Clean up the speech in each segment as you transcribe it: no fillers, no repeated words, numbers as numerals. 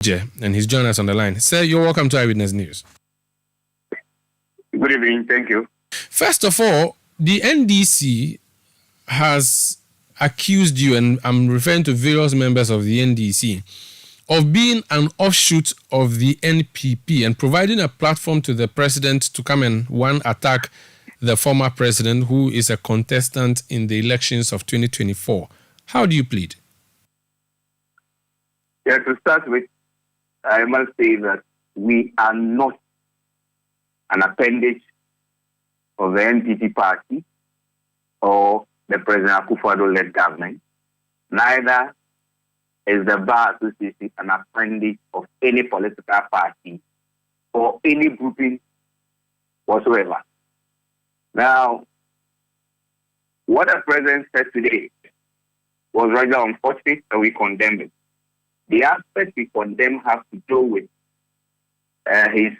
And he's joined us on the line. Sir, you're welcome to Eyewitness News. Good evening. Thank you. First of all, the NDC has accused you, and I'm referring to various members of the NDC, of being an offshoot of the NPP and providing a platform to the president to come and, one, attack the former president who is a contestant in the elections of 2024. How do you plead? Yeah, to start with, I must say that we are not an appendage of the NPP party or the President Akufo-Addo-led government. Neither is the Bar Association an appendage of any political party or any grouping whatsoever. Now, what the President said today was rather unfortunate, and we condemn it. The aspect we condemn has to do with his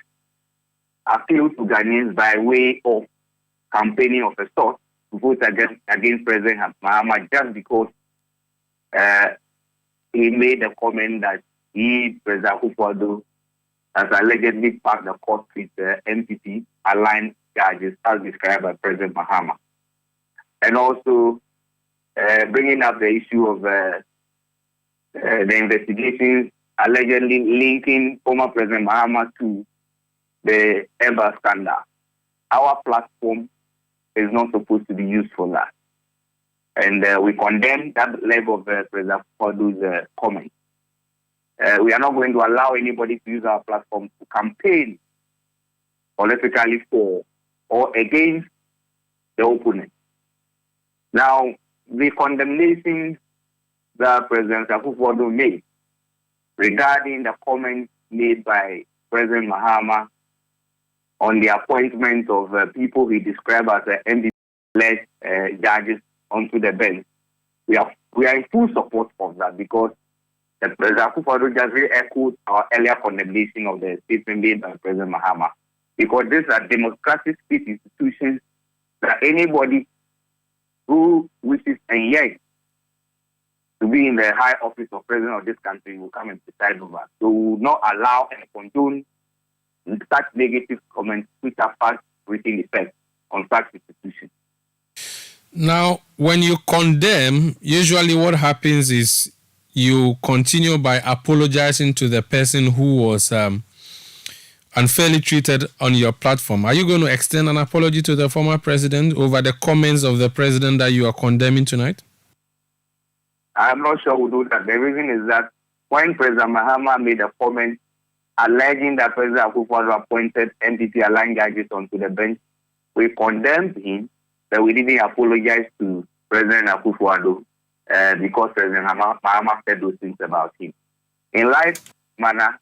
appeal to Ghanaians by way of campaigning of a sort to vote against President Mahama just because he made a comment that President Akufo-Addo, has allegedly packed the court with MPP aligned charges as described by President Mahama. And also bringing up the issue of the investigations allegedly linking former President Mahama to the Ember scandal. Our platform is not supposed to be used for that. And we condemn that level of President Akufo-Addo's comment. We are not going to allow anybody to use our platform to campaign politically for or against the opponent. Now, the condemnation that President Akufo-Addo made regarding the comments made by President Mahama on the appointment of people he described as MPP-led judges onto the bench, we are in full support of that because the President Akufo-Addo just re-echoed our earlier condemnation of the statement made by President Mahama, because these are democratic state institutions that anybody who wishes and yearns to be in the high office of president of this country will come and preside over. So we will not allow and condone such negative comments which have fast-reaching effect on such institutions. Now, when you condemn, usually what happens is you continue by apologizing to the person who was unfairly treated on your platform. Are you going to extend an apology to the former president over the comments of the president that you are condemning tonight? I'm not sure we'll do that. The reason is that when President Mahama made a comment alleging that President Akufo-Addo appointed MPP-aligned judges onto the bench, we condemned him, but we didn't apologize to President Akufo-Addo because President Mahama said those things about him. In like manner,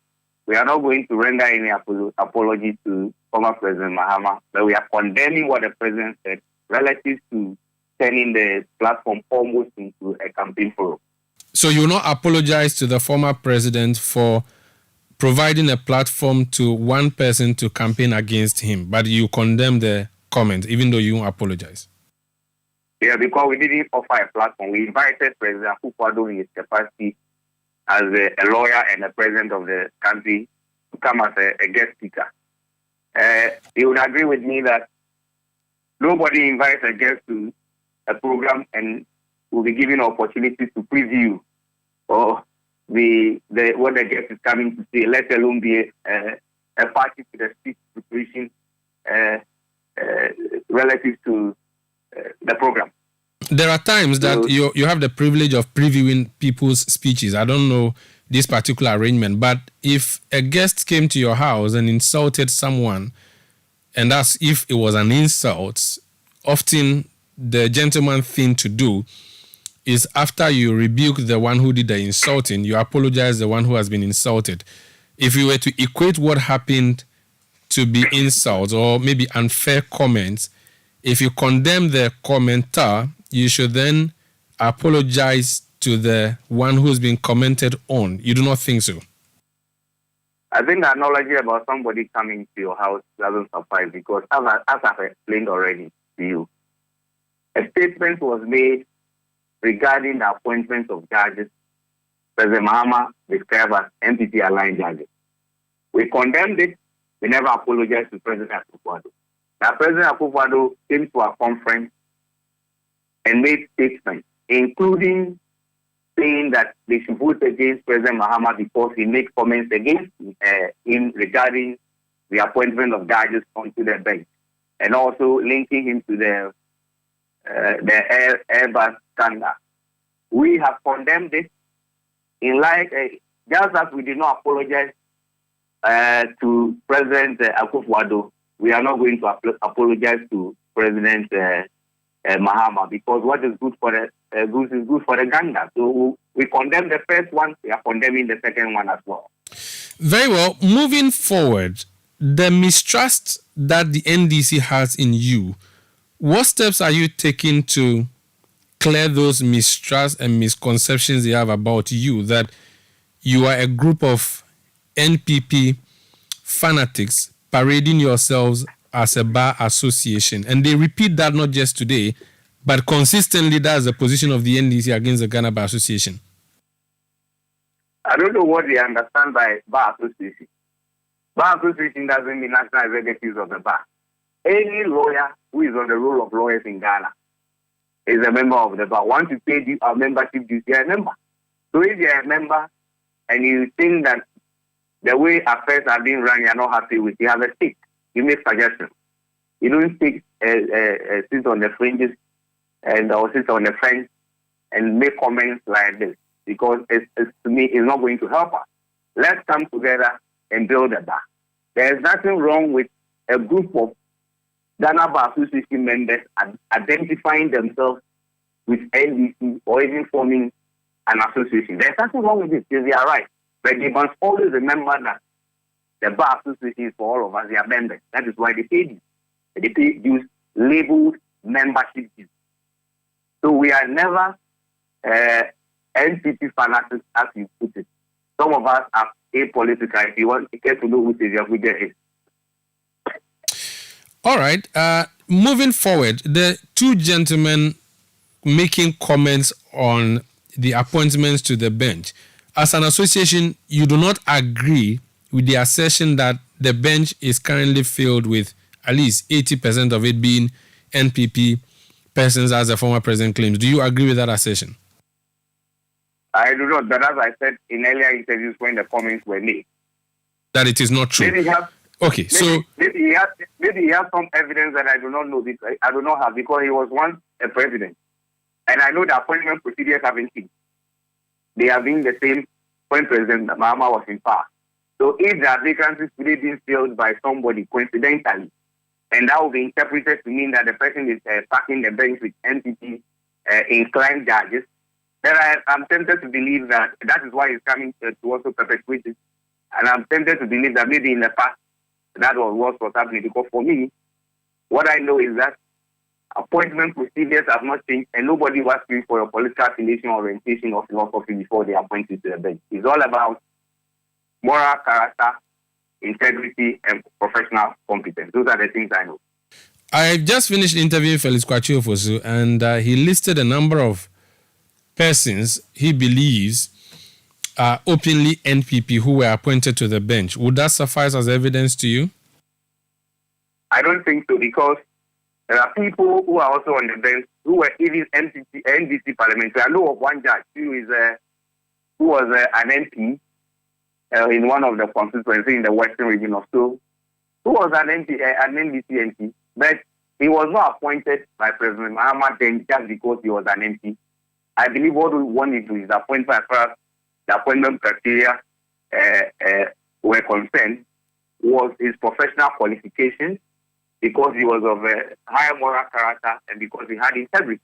we are not going to render any apology to former President Mahama, but we are condemning what the president said relative to turning the platform almost into a campaign forum. So you will not apologize to the former president for providing a platform to one person to campaign against him, but you condemn the comment, even though you won't apologize? Yeah, because we didn't offer a platform. We invited President Akufo-Addo in his capacity as a lawyer and the president of the country to come as a guest speaker. He would agree with me that nobody invites a guest to a program and will be given an opportunity to preview or what the guest is coming to say, let alone be a party to the speech preparation relative to the program. There are times that you have the privilege of previewing people's speeches. I don't know this particular arrangement, but if a guest came to your house and insulted someone, and that's if it was an insult, often the gentleman thing to do is after you rebuke the one who did the insulting, you apologize the one who has been insulted. If you were to equate what happened to be insults or maybe unfair comments, if you condemn the commenter, you should then apologize to the one who's been commented on. You do not think so? I think the analogy about somebody coming to your house doesn't suffice because, as I've explained already to you, a statement was made regarding the appointment of judges President Mahama described as NPP-aligned judges. We condemned it. We never apologized to President Akufo-Addo. Now, President Akufo-Addo came to our conference and made statements, including saying that they should vote against President Mahama because he made comments against him regarding the appointment of judges onto the bench, and also linking him to the Airbus scandal. We have condemned it in like just as we did not apologize to President Akufo-Addo. We are not going to apologize to President Mahama, because what is good for the goose is good for the gander. So we condemn the first one. We are condemning the second one as well. Very well. Moving forward, the mistrust that the NDC has in you, what steps are you taking to clear those mistrust and misconceptions they have about you, that you are a group of NPP fanatics parading yourselves as a bar association? And they repeat that not just today, but consistently. That's the position of the NDC against the Ghana Bar Association. I don't know what they understand by bar association. Bar association doesn't mean national executives of the bar. Any lawyer who is on the roll of lawyers in Ghana is a member of the bar. Once you pay a membership dues, you're a member. So if you're a member and you think that the way affairs are being run, you're not happy with, you have a stake. You make suggestions. You don't sit on the fringes or sit on the fence and make comments like this, because to me, it's not going to help us. Let's come together and build a bar. There is nothing wrong with a group of Ghana Bar Association members identifying themselves with NDC or even forming an association. There's nothing wrong with it, because they are right. But they must always remember that the Bar Association is for all of us. They are members. That is why they pay dues. They pay dues labeled membership dues. So we are never NPP fanatics, as you put it. Some of us are apolitical. If you want to get to know who Xavier Abuja is. All right. Moving forward, the two gentlemen making comments on the appointments to the bench. As an association, you do not agree with the assertion that the bench is currently filled with at least 80% of it being NPP persons, as the former president claims. Do you agree with that assertion? I do not. But as I said in earlier interviews when the comments were made, that it is not true. Maybe he has some evidence that I do not know. I do not have, because he was once a president, and I know the appointment procedures haven't changed. They have been the same when President Mahama was in power. So if the vacancies today being filled by somebody coincidentally, and that will be interpreted to mean that the person is packing the bench with NPP inclined judges, then I'm tempted to believe that is why he's coming to also perpetuate it. And I'm tempted to believe that maybe in the past that was what was happening. Because for me, what I know is that appointment procedures have not changed, and nobody was asking for your political affiliation, orientation, or philosophy before they appoint you to the bench. It's all about moral character, integrity, and professional competence. Those are the things I know. I just finished interviewing Felix Kwachiofosu, and he listed a number of persons he believes are openly NPP who were appointed to the bench. Would that suffice as evidence to you? I don't think so, because there are people who are also on the bench who were even NDC parliamentary. I know of one judge who was an MP in one of the constituencies in the Western region of Seoul, who was an NDC MP, but he was not appointed by President Mahama then just because he was an MP. I believe what we want to do is appoint as far as the appointment criteria were concerned was his professional qualifications, because he was of a high moral character and because he had integrity.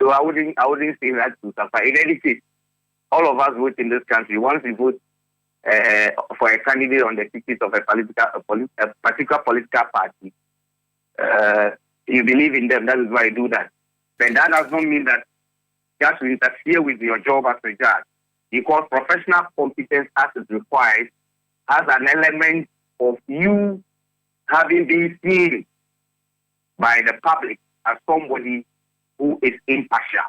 So I wouldn't say that to suffer. In any case, all of us vote in this country. Once we vote for a candidate on the ticket of a particular political party, you believe in them. That is why you do that. But that does not mean that just to interfere with your job as a judge, because professional competence, as is required, has an element of you having been seen by the public as somebody who is impartial.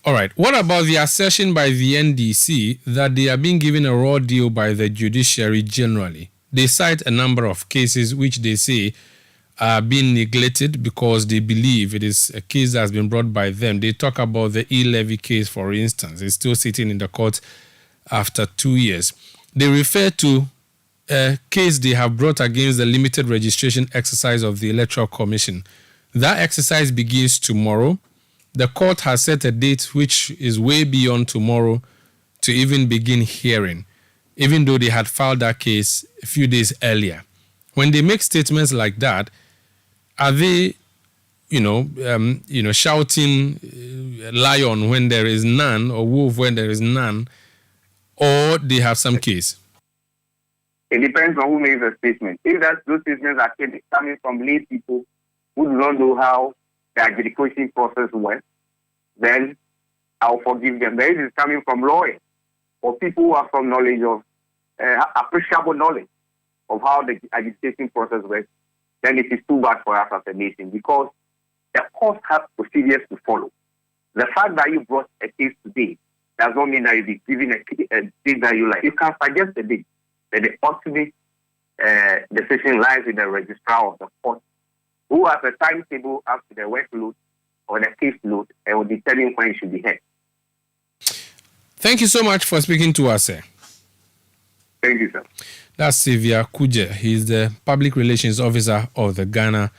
All right. What about the assertion by the NDC that they are being given a raw deal by the judiciary generally? They cite a number of cases which they say are being neglected because they believe it is a case that has been brought by them. They talk about the e-levy case, for instance. It's still sitting in the court after 2 years. They refer to a case they have brought against the limited registration exercise of the Electoral Commission. That exercise begins tomorrow. The court has set a date which is way beyond tomorrow to even begin hearing, even though they had filed that case a few days earlier. When they make statements like that, are they, shouting lion when there is none or wolf when there is none, or they have some case? It depends on who makes the statement. If those statements are coming from lay people who do not know how the adjudication process works, then I'll forgive them. But if it's coming from lawyers or people who have some knowledge of, appreciable knowledge of how the adjudication process works, then it is too bad for us as a nation because the courts have procedures to follow. The fact that you brought a case today does not mean that you'll be given a date that you like. You can suggest a date, but the ultimate decision lies with the registrar of the court, who has a timetable as to the workload or the caseload and will determine when it should be held. Thank you so much for speaking to us, sir. Thank you, sir. That's Xavier Kuje. He's the Public Relations Officer of the Ghana